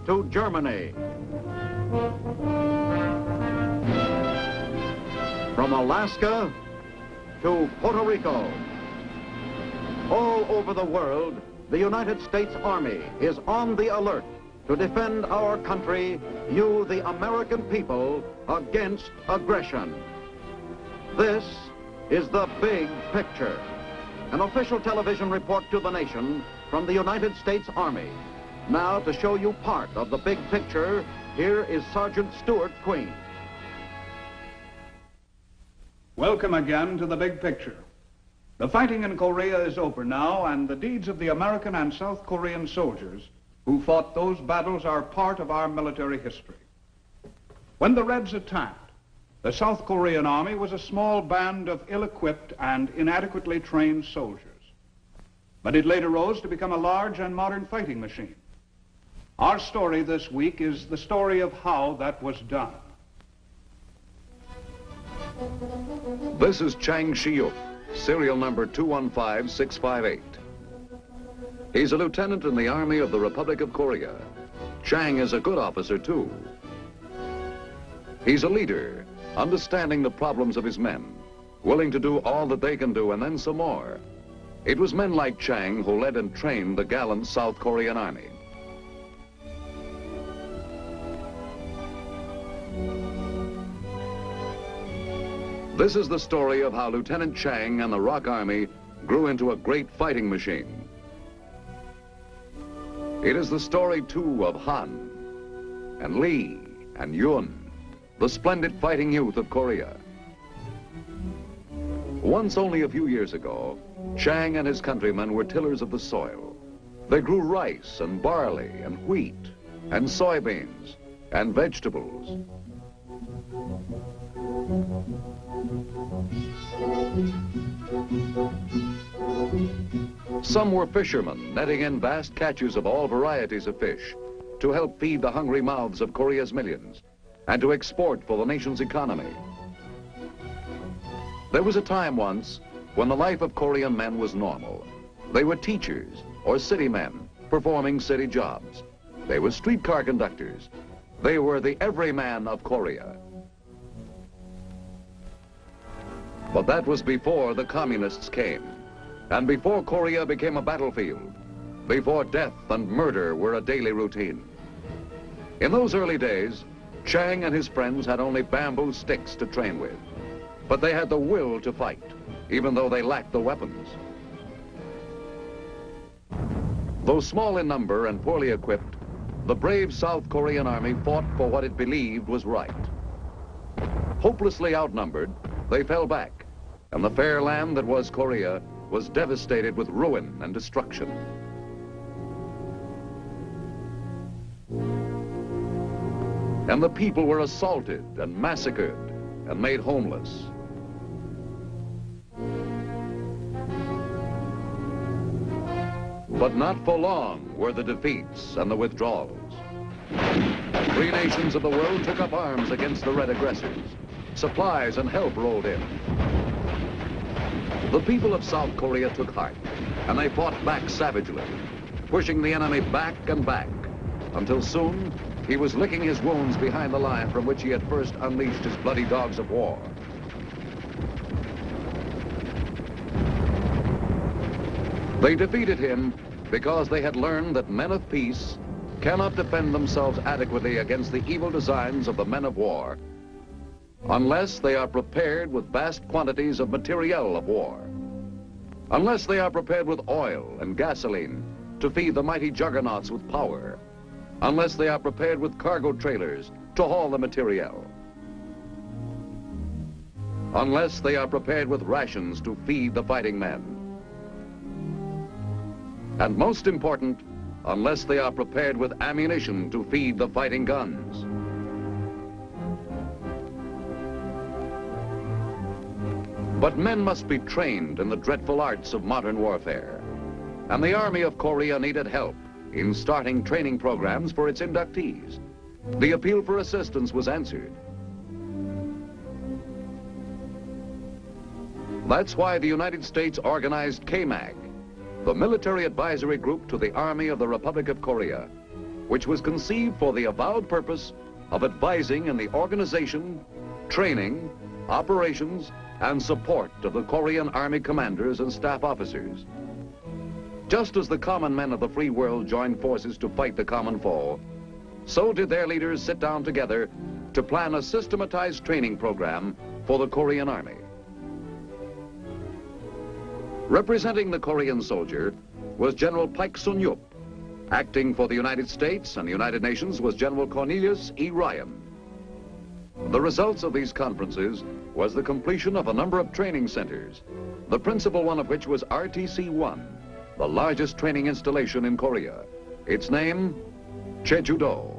to Germany. From Alaska to Puerto Rico. All over the world, the United States Army is on the alert to defend our country, you, the American people, against aggression. This is the big picture. An official television report to the nation from the United States Army. Now, to show you part of the big picture, here is Sergeant Stuart Queen. Welcome again to the big picture. The fighting in Korea is over now, and the deeds of the American and South Korean soldiers who fought those battles are part of our military history. When the Reds attacked, the South Korean army was a small band of ill-equipped and inadequately trained soldiers. But it later rose to become a large and modern fighting machine. Our story this week is the story of how that was done. This is Chang Shi-yuk, serial number 215658. He's a lieutenant in the Army of the Republic of Korea. Chang is a good officer, too. He's a leader, understanding the problems of his men, willing to do all that they can do and then some more. It was men like Chang who led and trained the gallant South Korean Army. This is the story of how Lieutenant Chang and the Rock Army grew into a great fighting machine. It is the story, too, of Han and Lee and Yun, the splendid fighting youth of Korea. Once, only a few years ago, Chang and his countrymen were tillers of the soil. They grew rice and barley and wheat and soybeans and vegetables. Some were fishermen, netting in vast catches of all varieties of fish to help feed the hungry mouths of Korea's millions and to export for the nation's economy. There was a time once when the life of Korean men was normal. They were teachers or city men performing city jobs. They were streetcar conductors. They were the everyman of Korea. But that was before the communists came, and before Korea became a battlefield, before death and murder were a daily routine. In those early days, Chang and his friends had only bamboo sticks to train with, but they had the will to fight, even though they lacked the weapons. Though small in number and poorly equipped, the brave South Korean army fought for what it believed was right. Hopelessly outnumbered, they fell back, and the fair land that was Korea was devastated with ruin and destruction. And the people were assaulted and massacred and made homeless. But not for long were the defeats and the withdrawals. Free nations of the world took up arms against the Red aggressors. Supplies and help rolled in. The people of South Korea took heart, and they fought back savagely, pushing the enemy back and back, until soon he was licking his wounds behind the line from which he had first unleashed his bloody dogs of war. They defeated him because they had learned that men of peace cannot defend themselves adequately against the evil designs of the men of war unless they are prepared with vast quantities of materiel of war, unless they are prepared with oil and gasoline to feed the mighty juggernauts with power, unless they are prepared with cargo trailers to haul the materiel, unless they are prepared with rations to feed the fighting men, and most important, unless they are prepared with ammunition to feed the fighting guns. But men must be trained in the dreadful arts of modern warfare, and the Army of Korea needed help in starting training programs for its inductees. The appeal for assistance was answered. That's why the United States organized KMAG, the military advisory group to the Army of the Republic of Korea, which was conceived for the avowed purpose of advising in the organization, training, operations, and support of the Korean Army commanders and staff officers. Just as the common men of the free world joined forces to fight the common foe, so did their leaders sit down together to plan a systematized training program for the Korean Army. Representing the Korean soldier was General Paik Sun-yup. Acting for the United States and the United Nations was General Cornelius E. Ryan. The results of these conferences was the completion of a number of training centers, the principal one of which was RTC-1, the largest training installation in Korea. Its name, Jeju-do.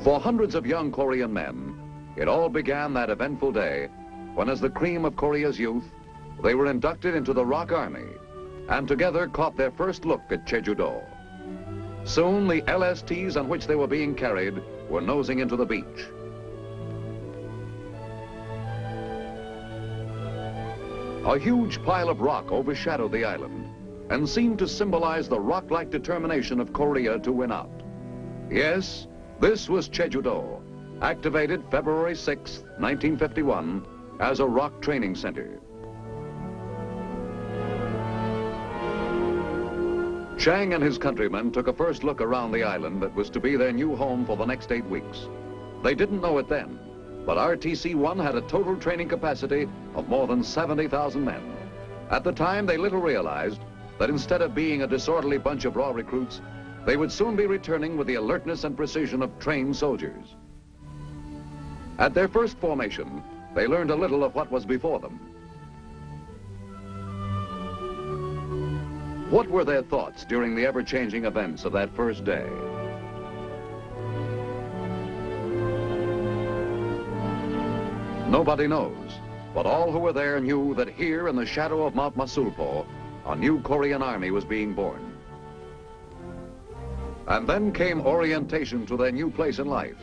For hundreds of young Korean men, it all began that eventful day when, as the cream of Korea's youth, they were inducted into the Rock Army and together caught their first look at Jeju-do. Soon, the LSTs on which they were being carried were nosing into the beach. A huge pile of rock overshadowed the island and seemed to symbolize the rock-like determination of Korea to win out. Yes, this was Jeju-do, activated February 6, 1951, as a rock training center. Chang and his countrymen took a first look around the island that was to be their new home for the next 8 weeks. They didn't know it then, but RTC-1 had a total training capacity of more than 70,000 men. At the time, they little realized that instead of being a disorderly bunch of raw recruits, they would soon be returning with the alertness and precision of trained soldiers. At their first formation, they learned a little of what was before them. What were their thoughts during the ever-changing events of that first day? Nobody knows, but all who were there knew that here in the shadow of Mount Masulpo, a new Korean army was being born. And then came orientation to their new place in life,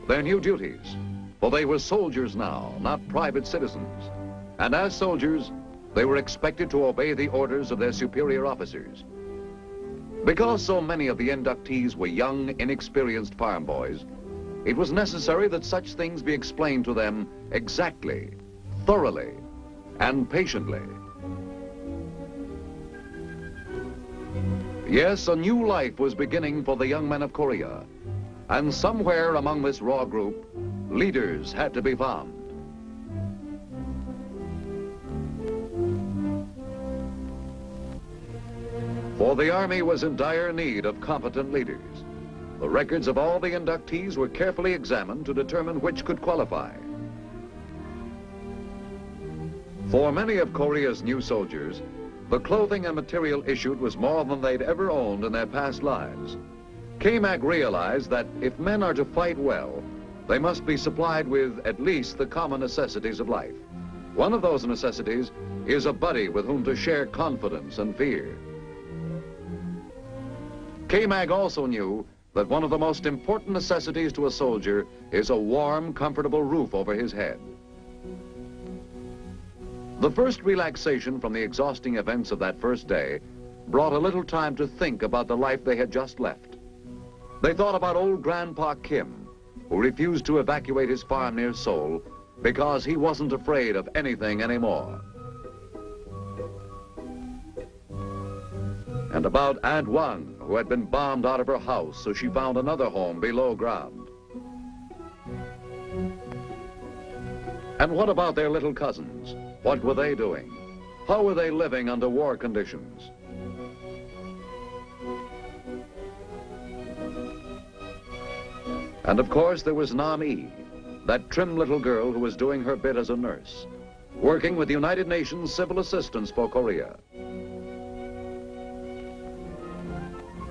their new duties, for they were soldiers now, not private citizens. And as soldiers, they were expected to obey the orders of their superior officers. Because so many of the inductees were young, inexperienced farm boys, it was necessary that such things be explained to them exactly, thoroughly, and patiently. Yes, a new life was beginning for the young men of Korea, and somewhere among this raw group, leaders had to be found. For the Army was in dire need of competent leaders. The records of all the inductees were carefully examined to determine which could qualify. For many of Korea's new soldiers, the clothing and material issued was more than they'd ever owned in their past lives. KMAC realized that if men are to fight well, they must be supplied with at least the common necessities of life. One of those necessities is a buddy with whom to share confidence and fear. KMAG also knew that one of the most important necessities to a soldier is a warm, comfortable roof over his head. The first relaxation from the exhausting events of that first day brought a little time to think about the life they had just left. They thought about old Grandpa Kim, who refused to evacuate his farm near Seoul because he wasn't afraid of anything anymore. And about Aunt Wang, who had been bombed out of her house, so she found another home below ground. And what about their little cousins? What were they doing? How were they living under war conditions? And of course there was Nam-ee, that trim little girl who was doing her bit as a nurse, working with the United Nations Civil Assistance for Korea.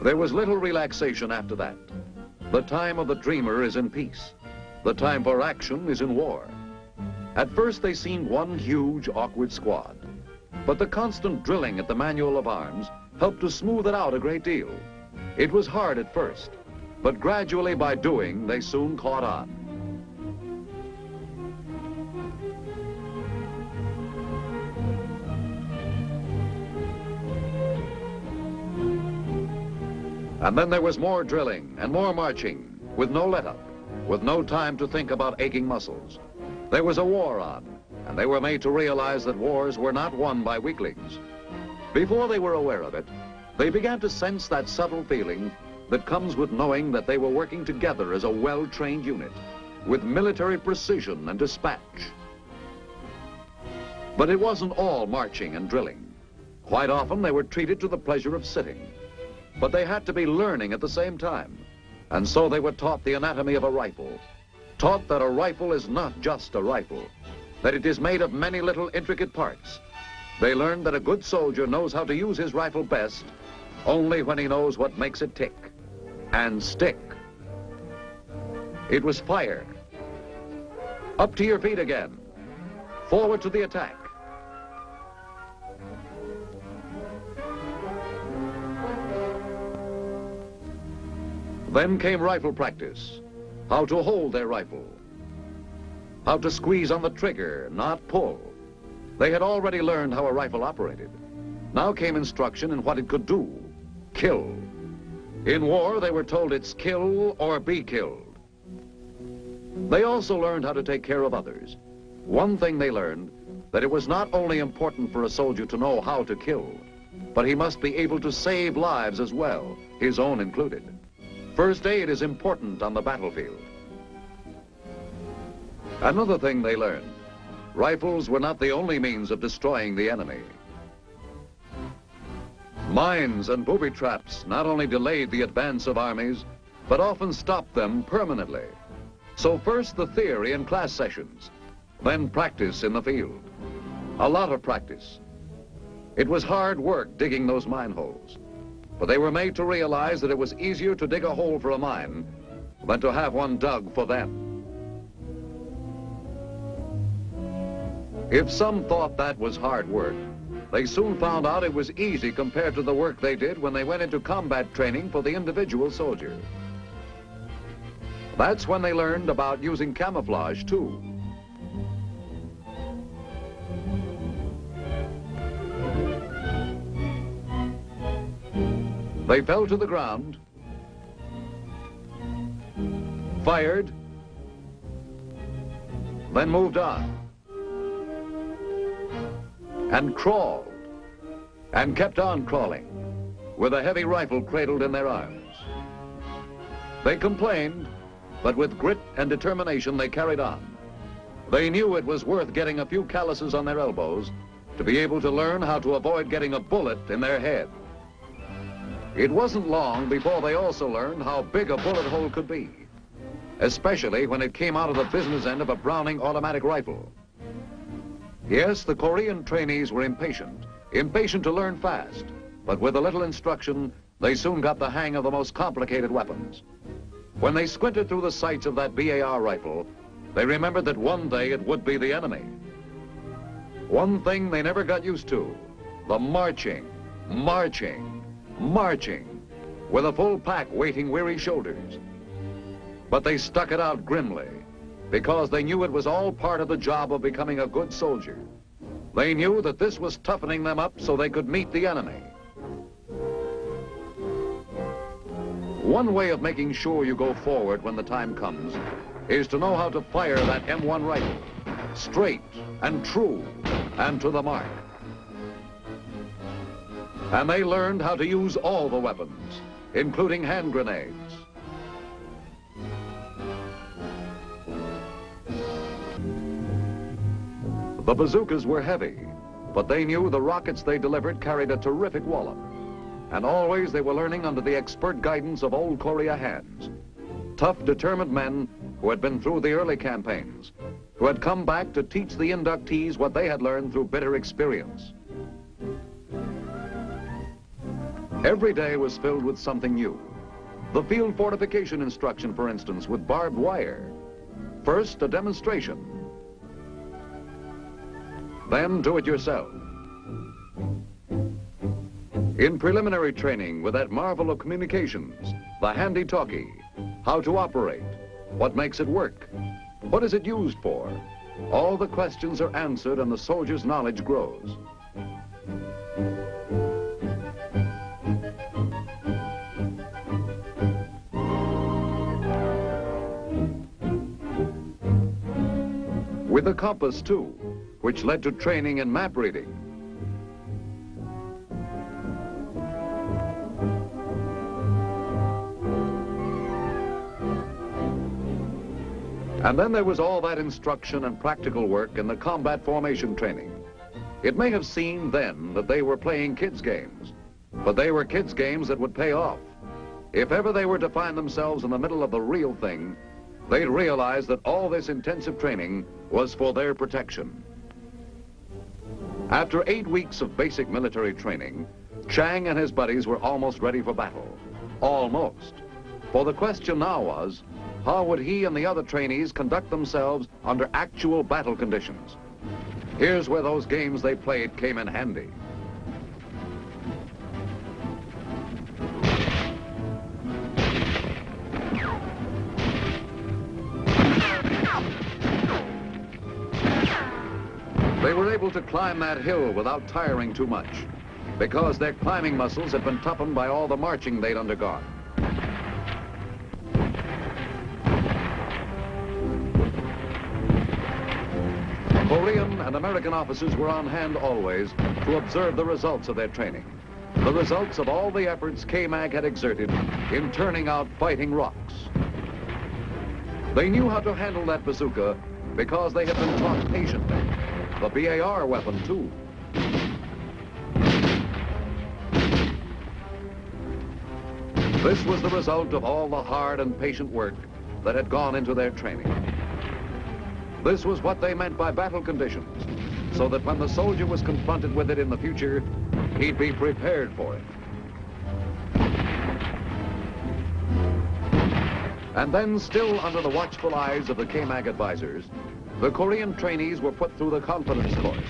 There was little relaxation after that. The time of the dreamer is in peace. The time for action is in war. At first they seemed one huge, awkward squad. But the constant drilling at the manual of arms helped to smooth it out a great deal. It was hard at first, but gradually by doing, they soon caught on. And then there was more drilling and more marching, with no let-up, with no time to think about aching muscles. There was a war on, and they were made to realize that wars were not won by weaklings. Before they were aware of it, they began to sense that subtle feeling that comes with knowing that they were working together as a well-trained unit, with military precision and dispatch. But it wasn't all marching and drilling. Quite often they were treated to the pleasure of sitting. But they had to be learning at the same time. And so they were taught the anatomy of a rifle, taught that a rifle is not just a rifle, that it is made of many little intricate parts. They learned that a good soldier knows how to use his rifle best only when he knows what makes it tick and stick. It was fire. Up to your feet again. Forward to the attack. Then came rifle practice. How to hold their rifle. How to squeeze on the trigger, not pull. They had already learned how a rifle operated. Now came instruction in what it could do. Kill. In war, they were told it's kill or be killed. They also learned how to take care of others. One thing they learned, that it was not only important for a soldier to know how to kill, but he must be able to save lives as well, his own included. First aid is important on the battlefield. Another thing they learned, rifles were not the only means of destroying the enemy. Mines and booby traps not only delayed the advance of armies, but often stopped them permanently. So first the theory in class sessions, then practice in the field. A lot of practice. It was hard work digging those mine holes, but they were made to realize that it was easier to dig a hole for a mine than to have one dug for them. If some thought that was hard work, they soon found out it was easy compared to the work they did when they went into combat training for the individual soldier. That's when they learned about using camouflage, too. They fell to the ground, fired, then moved on, and crawled, and kept on crawling, with a heavy rifle cradled in their arms. They complained, but with grit and determination they carried on. They knew it was worth getting a few calluses on their elbows to be able to learn how to avoid getting a bullet in their head. It wasn't long before they also learned how big a bullet hole could be, especially when it came out of the business end of a Browning automatic rifle. Yes, the Korean trainees were impatient to learn fast, but with a little instruction, they soon got the hang of the most complicated weapons. When they squinted through the sights of that BAR rifle, they remembered that one day it would be the enemy. One thing they never got used to, the marching, with a full pack weighting weary shoulders. But they stuck it out grimly, because they knew it was all part of the job of becoming a good soldier. They knew that this was toughening them up so they could meet the enemy. One way of making sure you go forward when the time comes is to know how to fire that M1 rifle, straight and true and to the mark. And they learned how to use all the weapons, including hand grenades. The bazookas were heavy, but they knew the rockets they delivered carried a terrific wallop. And always they were learning under the expert guidance of old Korea hands. Tough, determined men who had been through the early campaigns, who had come back to teach the inductees what they had learned through bitter experience. Every day was filled with something new. The field fortification instruction, for instance, with barbed wire. First, a demonstration. Then do it yourself. In preliminary training with that marvel of communications, the handy-talkie, how to operate, what makes it work, what is it used for, all the questions are answered and the soldier's knowledge grows. with a compass too, which led to training in map reading. And then there was all that instruction and practical work in the combat formation training. It may have seemed then that they were playing kids' games, but they were kids' games that would pay off. If ever they were to find themselves in the middle of the real thing, they'd realize that all this intensive training was for their protection. After 8 weeks of basic military training, Chang and his buddies were almost ready for battle. Almost. For the question now was, how would he and the other trainees conduct themselves under actual battle conditions? Here's where those games they played came in handy. They were able to climb that hill without tiring too much, because their climbing muscles had been toughened by all the marching they'd undergone. Korean and American officers were on hand always to observe the results of their training, the results of all the efforts KMAG had exerted in turning out fighting rocks. They knew how to handle that bazooka because they had been taught patiently, the BAR weapon too. This was the result of all the hard and patient work that had gone into their training. This was what they meant by battle conditions, so that when the soldier was confronted with it in the future, he'd be prepared for it. And then, still under the watchful eyes of the KMAG advisors, the Korean trainees were put through the confidence course,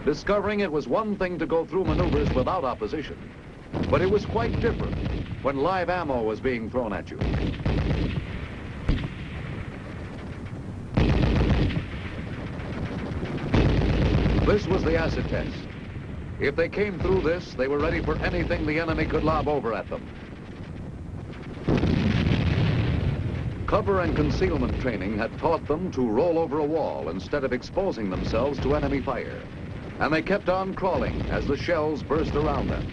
discovering it was one thing to go through maneuvers without opposition, but it was quite different when live ammo was being thrown at you. This was the acid test. If they came through this, they were ready for anything the enemy could lob over at them. Cover and concealment training had taught them to roll over a wall instead of exposing themselves to enemy fire. And they kept on crawling as the shells burst around them.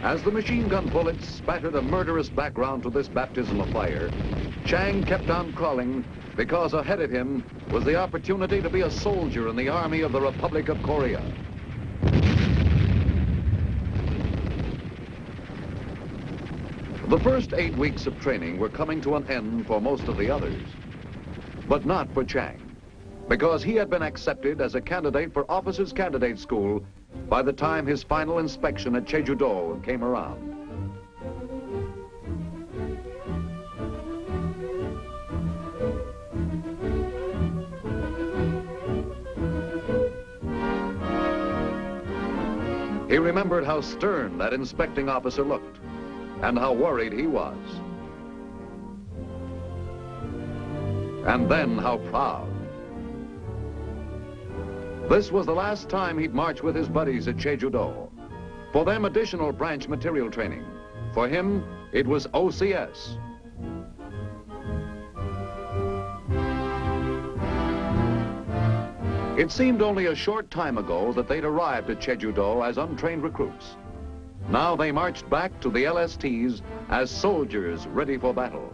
As the machine gun bullets spattered a murderous background to this baptism of fire, Chang kept on crawling because ahead of him was the opportunity to be a soldier in the Army of the Republic of Korea. The first 8 weeks of training were coming to an end for most of the others, but not for Chang, because he had been accepted as a candidate for Officers' Candidate School by the time his final inspection at Jeju-do came around. He remembered how stern that inspecting officer looked and how worried he was. And then how proud. This was the last time he'd march with his buddies at Jeju-do. For them, additional branch material training. For him, it was OCS. It seemed only a short time ago that they'd arrived at Jeju-do as untrained recruits. Now they marched back to the LSTs as soldiers ready for battle.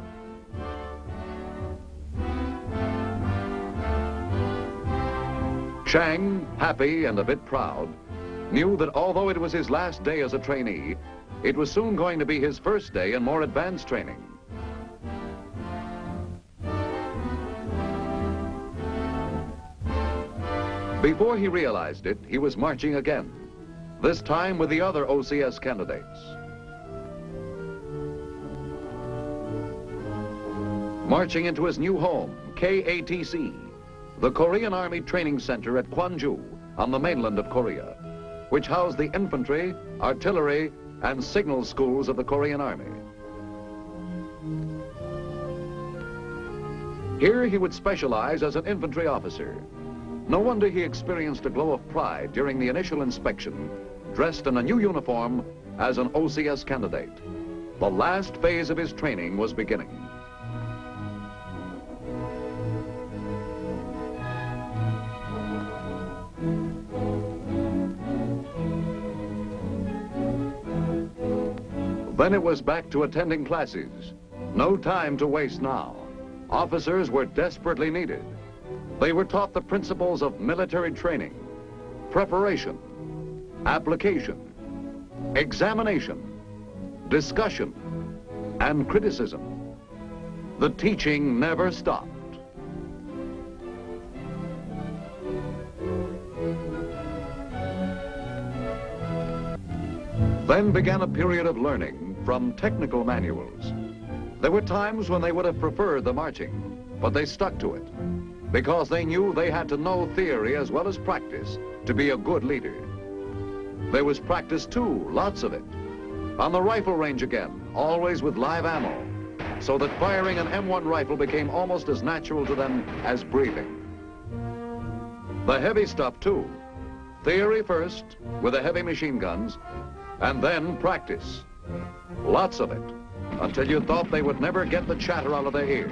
Chang, happy and a bit proud, knew that although it was his last day as a trainee, it was soon going to be his first day in more advanced training. Before he realized it, he was marching again, this time with the other OCS candidates. Marching into his new home, KATC, the Korean Army Training Center at Gwangju on the mainland of Korea, which housed the infantry, artillery, and signal schools of the Korean Army. Here he would specialize as an infantry officer. No wonder he experienced a glow of pride during the initial inspection dressed in a new uniform as an OCS candidate. The last phase of his training was beginning. Then it was back to attending classes. No time to waste now. Officers were desperately needed. They were taught the principles of military training, preparation, application, examination, discussion, and criticism. The teaching never stopped. Then began a period of learning from technical manuals. There were times when they would have preferred the marching, but they stuck to it because they knew they had to know theory as well as practice to be a good leader. There was practice too, lots of it. On the rifle range again, always with live ammo, so that firing an M1 rifle became almost as natural to them as breathing. The heavy stuff too. Theory first with the heavy machine guns, and then practice. Lots of it, until you thought they would never get the chatter out of their ears.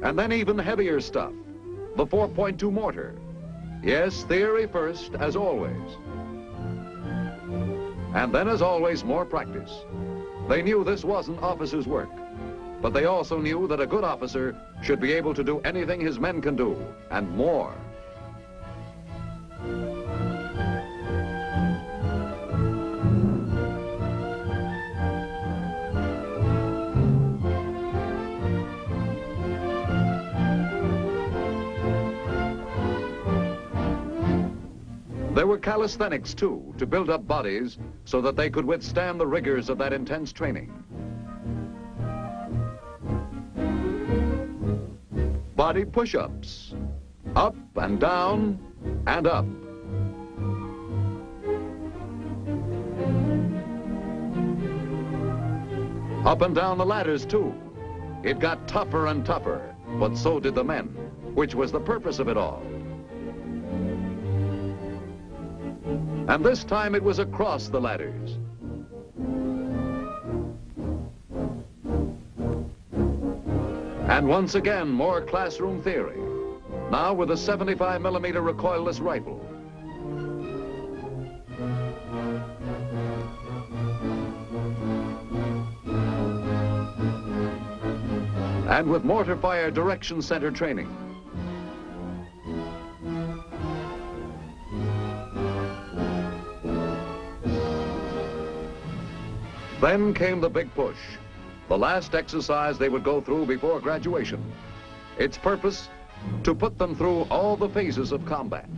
And then even heavier stuff, the 4.2 mortar. Yes, theory first, as always. And then, as always, more practice. They knew this wasn't officers' work, but they also knew that a good officer should be able to do anything his men can do, and more. There were calisthenics, too, to build up bodies so that they could withstand the rigors of that intense training. Body push-ups, up and down and up. Up and down the ladders, too. It got tougher and tougher, but so did the men, which was the purpose of it all. And this time it was across the ladders. And once again, more classroom theory, now with a 75mm recoilless rifle. And with mortar fire direction center training. Then came the big push, the last exercise they would go through before graduation. Its purpose, to put them through all the phases of combat.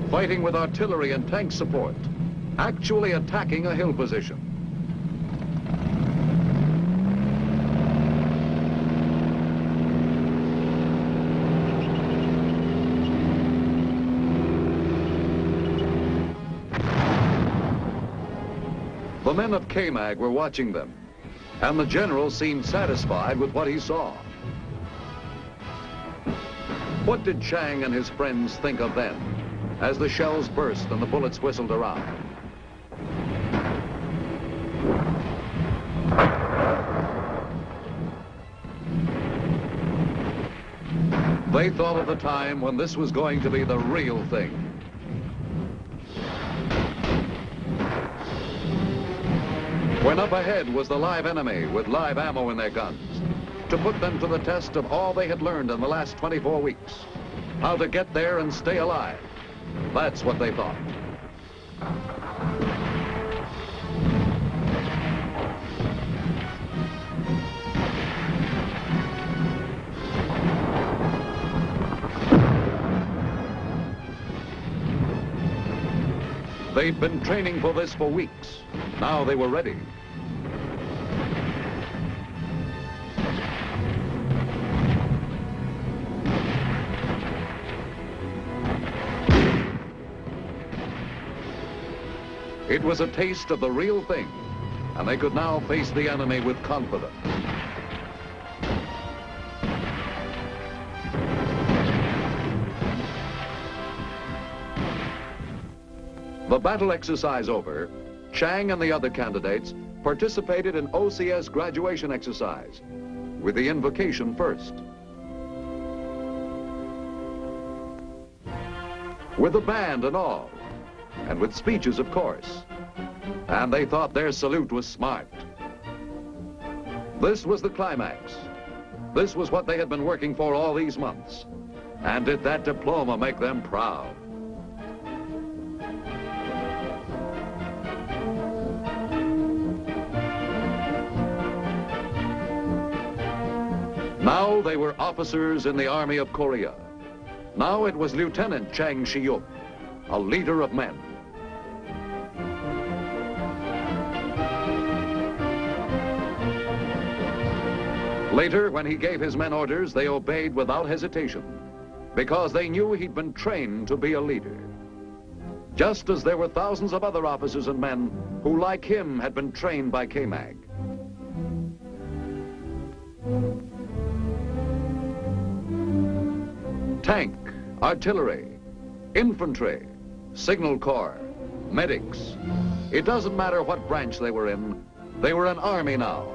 Fighting with artillery and tank support, actually attacking a hill position. The men of K-Mag were watching them, and the general seemed satisfied with what he saw. What did Chang and his friends think of them as the shells burst and the bullets whistled around? They thought of the time when this was going to be the real thing. When up ahead was the live enemy with live ammo in their guns, to put them to the test of all they had learned in the last 24 weeks. How to get there and stay alive. That's what they thought. They'd been training for this for weeks. Now they were ready. It was a taste of the real thing, and they could now face the enemy with confidence. The battle exercise over, Chang and the other candidates participated in OCS graduation exercise, with the invocation first. With a band and all, and with speeches, of course. And they thought their salute was smart. This was the climax. This was what they had been working for all these months. And did that diploma make them proud? Now they were officers in the Army of Korea. Now it was Lieutenant Chang Shi-yup, a leader of men. Later, when he gave his men orders, they obeyed without hesitation, because they knew he'd been trained to be a leader. Just as there were thousands of other officers and men who, like him, had been trained by KMAG. Tank, artillery, infantry, signal corps, medics. It doesn't matter what branch they were in. They were an army now,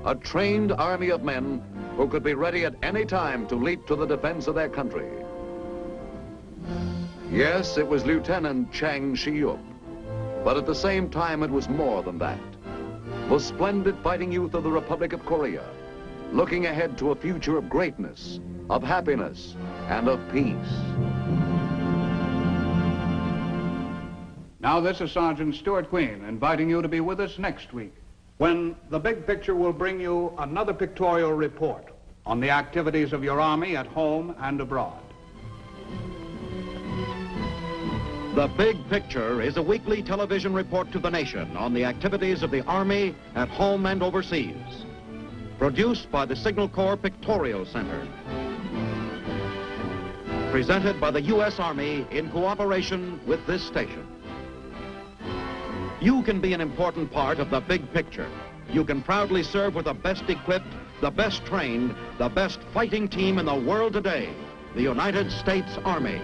a trained army of men who could be ready at any time to leap to the defense of their country. Yes, it was Lieutenant Chang Shi-yup, but at the same time it was more than that. The splendid fighting youth of the Republic of Korea, looking ahead to a future of greatness, of happiness, and of peace. Now this is Sergeant Stuart Queen inviting you to be with us next week, when The Big Picture will bring you another pictorial report on the activities of your Army at home and abroad. The Big Picture is a weekly television report to the nation on the activities of the Army at home and overseas. Produced by the Signal Corps Pictorial Center. Presented by the U.S. Army in cooperation with this station. You can be an important part of the big picture. You can proudly serve with the best equipped, the best trained, the best fighting team in the world today, the United States Army.